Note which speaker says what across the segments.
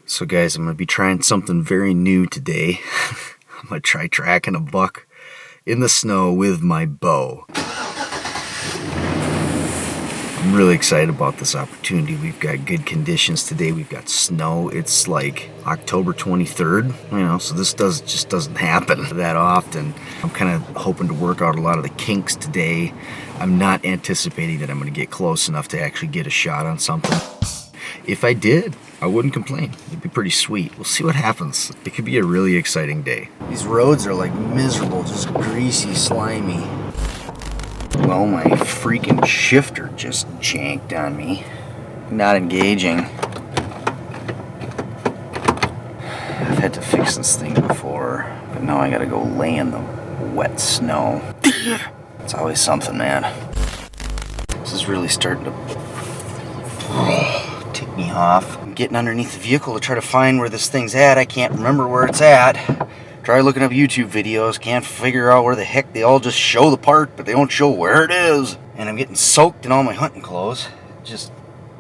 Speaker 1: So guys, I'm going to be trying something very new today. I'm going to try tracking a buck in the snow with my bow. I'm really excited about this opportunity. We've got good conditions today. We've got snow. It's like October 23rd, so this just doesn't happen that often. I'm kind of hoping to work out a lot of the kinks today. I'm not anticipating that I'm going to get close enough to actually get a shot on something. If I did, I wouldn't complain. It'd be pretty sweet. We'll see what happens. It could be a really exciting day. These roads are like miserable, just greasy, slimy. Well, my freaking shifter just janked on me. Not engaging. I've had to fix this thing before, but now I gotta go lay in the wet snow. It's always something, man. This is really starting to tick me off. I'm getting underneath the vehicle to try to find where this thing's at. I can't remember where it's at. Try looking up YouTube videos, can't figure out where the heck they all just show the part, but they don't show where it is. And I'm getting soaked in all my hunting clothes. Just,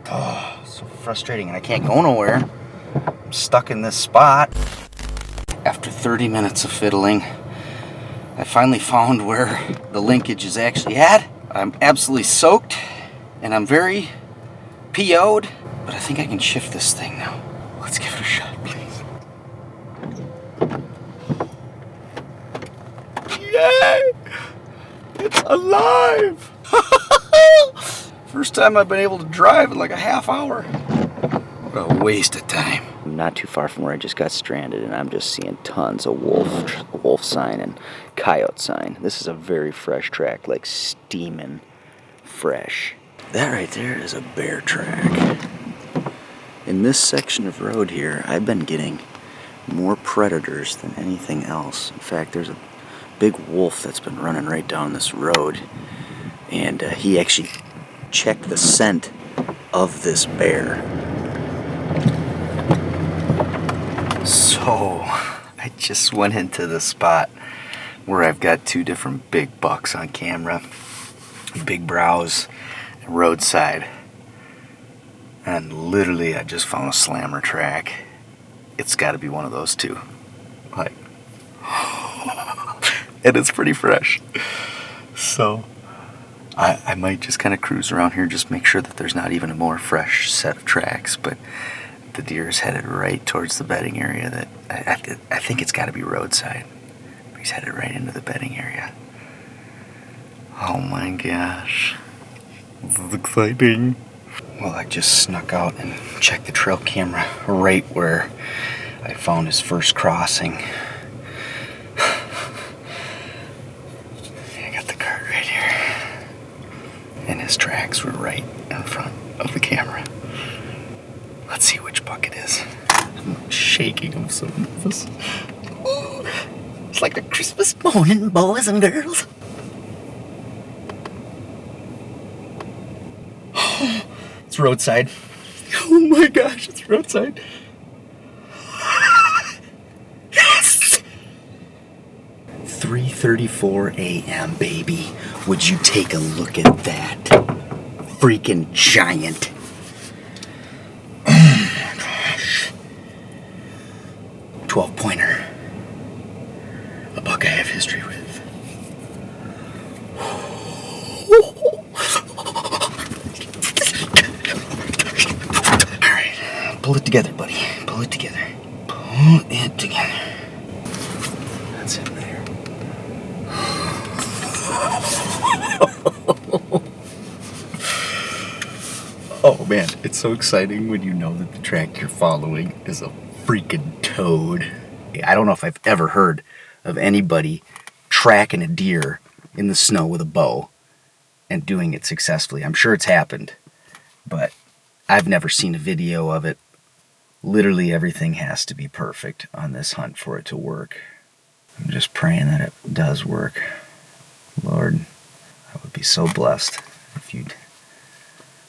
Speaker 1: so frustrating, and I can't go nowhere. I'm stuck in this spot. After 30 minutes of fiddling, I finally found where the linkage is actually at. I'm absolutely soaked, and I'm very PO'd, but I think I can shift this thing now. Let's give it a shot, please. Yay! It's alive! First time I've been able to drive in like a half hour. What a waste of time. I'm not too far from where I just got stranded, and I'm just seeing tons of wolf sign and coyote sign. This is a very fresh track, like steaming fresh. That right there is a bear track. In this section of road here, I've been getting more predators than anything else. In fact, there's a big wolf that's been running right down this road, and he actually checked the scent of this bear. So I just went into the spot where I've got two different big bucks on camera, big brows, roadside, and literally I just found a slammer track. It's got to be one of those two, like. And it's pretty fresh. So I might just kind of cruise around here, just make sure that there's not even a more fresh set of tracks, but the deer is headed right towards the bedding area. That I think it's got to be roadside. He's headed right into the bedding area. Oh my gosh. This is exciting. Well, I just snuck out and checked the trail camera right where I found his first crossing. And his tracks were right in front of the camera. Let's see which buck it is. I'm shaking, I'm so nervous. Ooh, it's like a Christmas morning, boys and girls. It's roadside. Oh my gosh, it's roadside. Yes! 3:34 a.m., baby. Would you take a look at that? Freaking giant. Oh my gosh. 12-pointer. A buck I have history with. Alright, pull it together, buddy. Pull it together. Pull it together. That's him there. Oh man, it's so exciting when you know that the track you're following is a freaking toad. I don't know if I've ever heard of anybody tracking a deer in the snow with a bow and doing it successfully. I'm sure it's happened, but I've never seen a video of it. Literally everything has to be perfect on this hunt for it to work. I'm just praying that it does work. Lord, I would be so blessed if you'd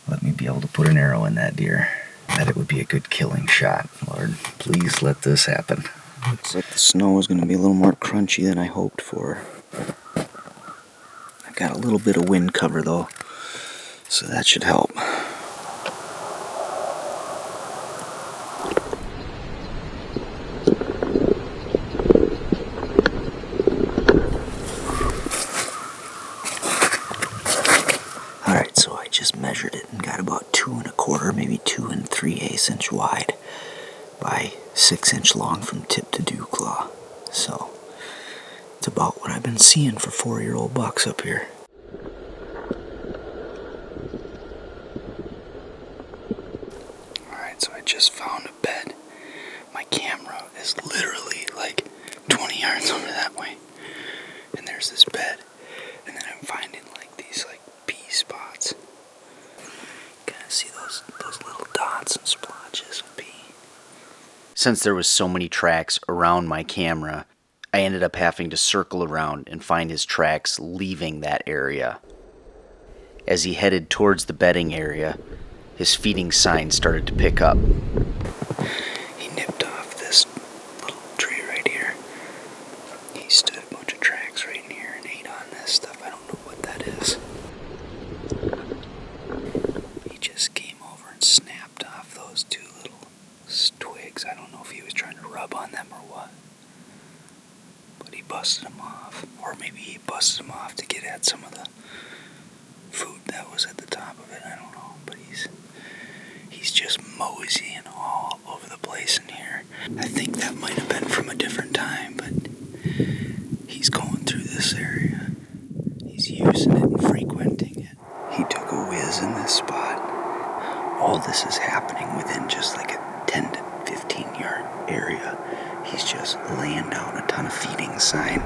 Speaker 1: let me be able to put an arrow in that deer. That it would be a good killing shot. Lord, please let this happen. Looks like the snow is going to be a little more crunchy than I hoped for. I've got a little bit of wind cover though, so that should help. 3/8 inch wide by 6 inch long from tip to dew claw. So it's about what I've been seeing for 4-year-old bucks up here. Alright, so I just found a bed. My camera is literally like 20 yards over that way. And there's this bed. And then I'm finding like these like pea spots. Kind of see those little dots and splotches of pea. Since there was so many tracks around my camera, I ended up having to circle around and find his tracks leaving that area. As he headed towards the bedding area, his feeding sign started to pick up. He nipped off this little tree right here. He stood a bunch of tracks right in here and ate on this stuff. I don't know what that is. He just came over and snapped off those two little twigs. I don't know if he was trying to rub on them or what. But he busted them off. Or maybe he busted them off to get at some of the food that was at the top of it. I don't know. But he's just moseying all over the place in here. I think that might have been from a different time, but he's going through this area. He's using it and frequenting it. He took a whiz in this spot. All this is happening within just like a 10 to 15 yard area. He's just laying down a ton of feeding sign.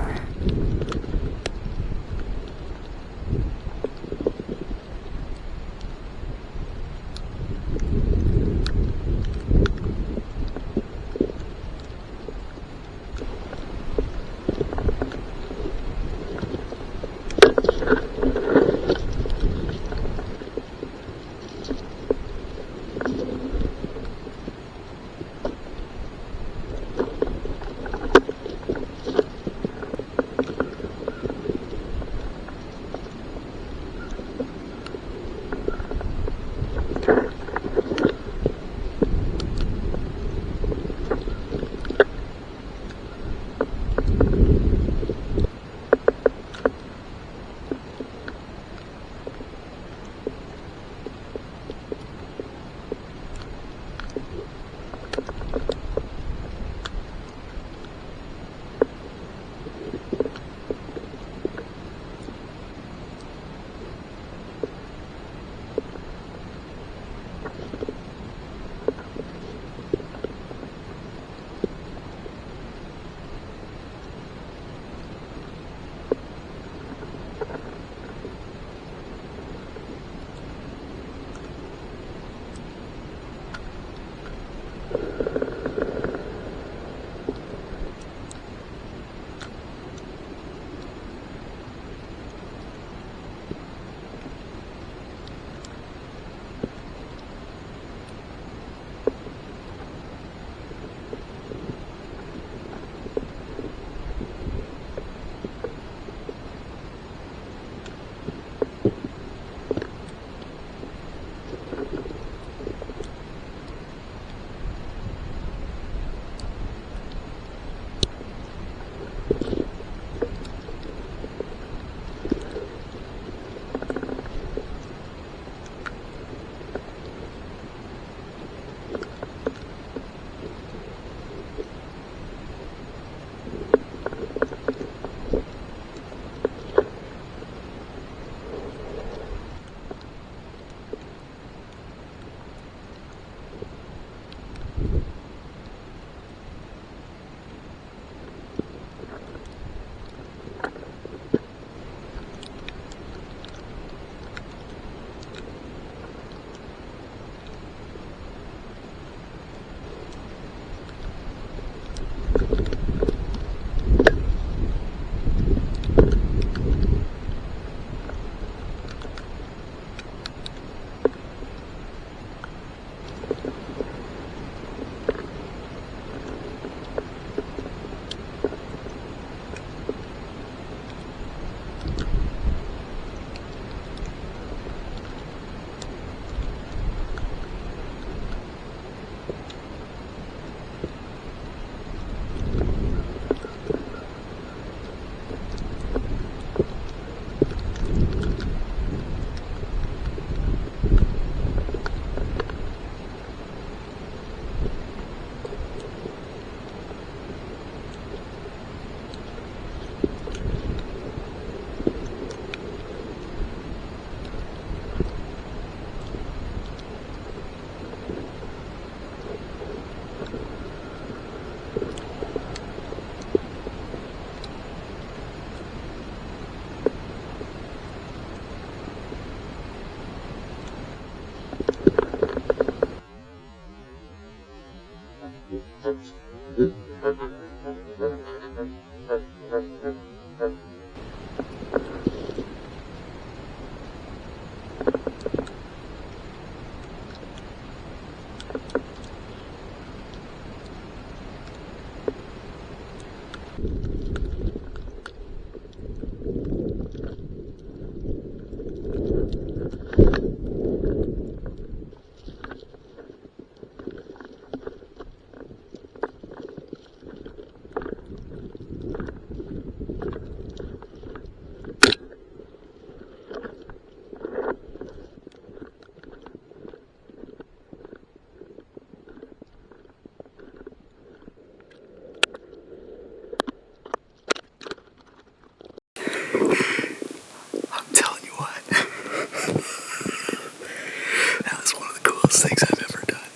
Speaker 1: Things I've ever done.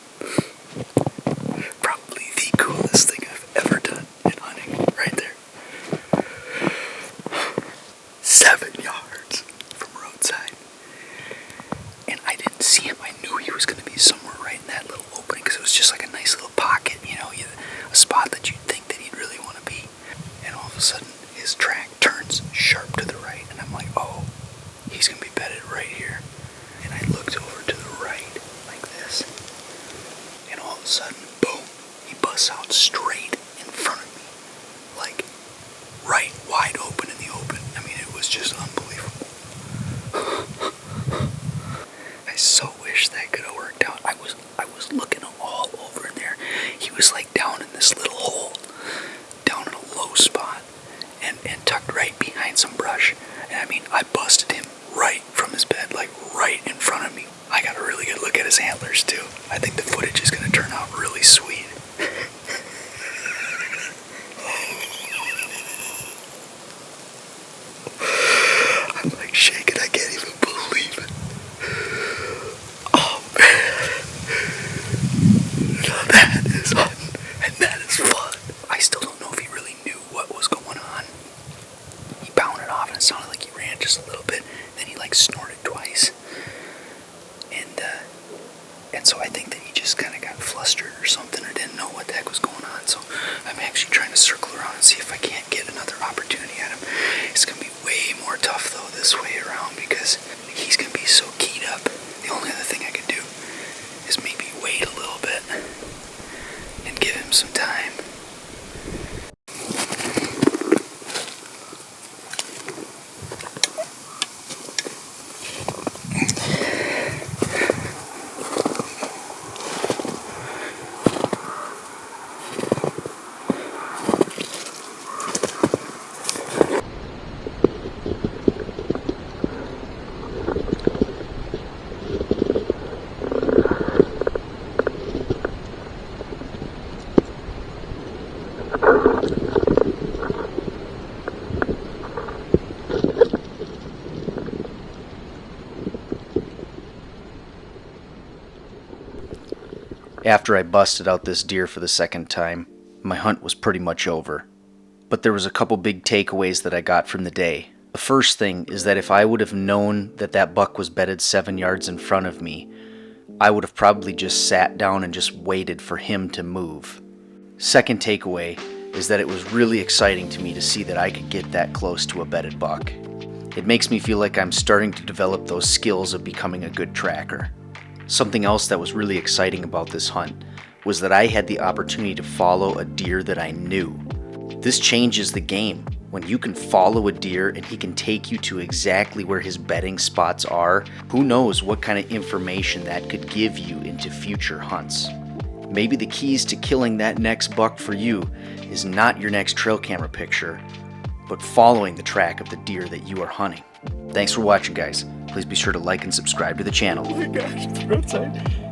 Speaker 1: Probably the coolest thing I've ever done in hunting, right there. 7 yards from roadside. And I didn't see him. I knew he was going to be somewhere right in that little opening because it was just like a nice little pocket, you know, a spot that you'd think that he'd really want to be. And all of a sudden, his track turns sharp to the right, and I'm like, oh, he's going to be bedded right here. And I looked over to the right. And all of a sudden, boom, he busts out straight in front of me. Like, right wide open in the open. I mean, it was just unbelievable. I so wish that could have worked out. I was looking all over in there. He was like down in this little hole, down in a low spot, and tucked right behind some brush. And I mean, I busted him right from his bed, like right in front of me. I got a really good look at his antlers too. I think the footage is going to turn out really sweet. I'm like shaking. I can't even believe it. Oh man. Now that is fun. And that is fun. I still don't know if he really knew what was going on. He bounded off and it sounded like he ran just a little bit. Then he like snorted twice. And so I think that he just kind of got flustered or something or didn't know what the heck was going on. So I'm actually trying to circle around and see if I can't get another opportunity at him. It's going to be way more tough though this way around because he's going to be so keyed up. The only other thing I could do is maybe wait a little bit and give him some time. After I busted out this deer for the second time, my hunt was pretty much over. But there was a couple big takeaways that I got from the day. The first thing is that if I would have known that that buck was bedded 7 yards in front of me, I would have probably just sat down and just waited for him to move. Second takeaway is that it was really exciting to me to see that I could get that close to a bedded buck. It makes me feel like I'm starting to develop those skills of becoming a good tracker. Something else that was really exciting about this hunt was that I had the opportunity to follow a deer that I knew. This changes the game. When you can follow a deer and he can take you to exactly where his bedding spots are, who knows what kind of information that could give you into future hunts. Maybe the keys to killing that next buck for you is not your next trail camera picture, but following the track of the deer that you are hunting. Thanks for watching, guys. Please be sure to like and subscribe to the channel.
Speaker 2: Oh my gosh, it's roadside.